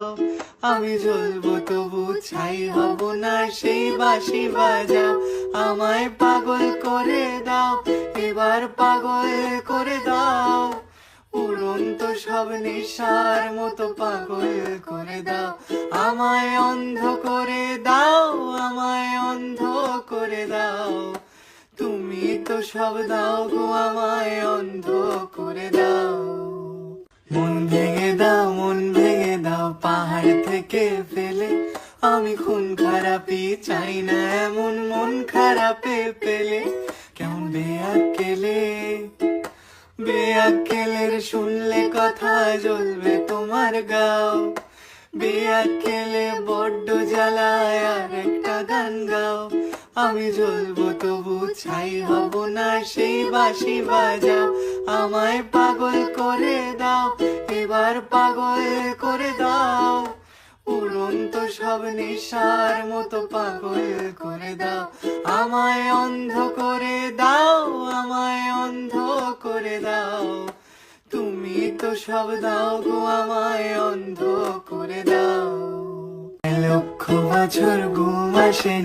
আমি জ্বলবো তবু ছাই হব না, সেই বাঁশি বাজাও, আমায় পাগল করে দাও, এবার পাগল করে দাও, উড়ন্ত সব নেশার মতো পাগল করে দাও, আমায় অন্ধ করে দাও, আমায় অন্ধ করে দাও, তুমি তো সব দাও গো, আমায় অন্ধ করে দাও। মন ভেঙে দাও, মন ভেঙে দাও, পাহাড় থেকে ফেলে, আমি খুন খারাপি চাই না, এমন মন খারাপে পেলে কেমন বেয়াক্কেলে, বেয়াক্কেলের শুনলে কথা জ্বলবে তোমার গাও, বেয়াক্কেলে বড্ড জ্বালায়, আর একটা গান গাও, আমি জ্বলবো তবু ছাই হব না, সেই বাঁশি বাজাও, আমায় পাগল করে দাও, এবার পাগল করে দাও, উড়ন্ত সব নেশার মতো পাগল করে দাও, আমায় অন্ধ করে দাও, আমায় অন্ধ করে দাও, তুমি তো সব দাও গো, আমায় অন্ধ করে দাও। লক্ষ বছর ঘুম আসেনি।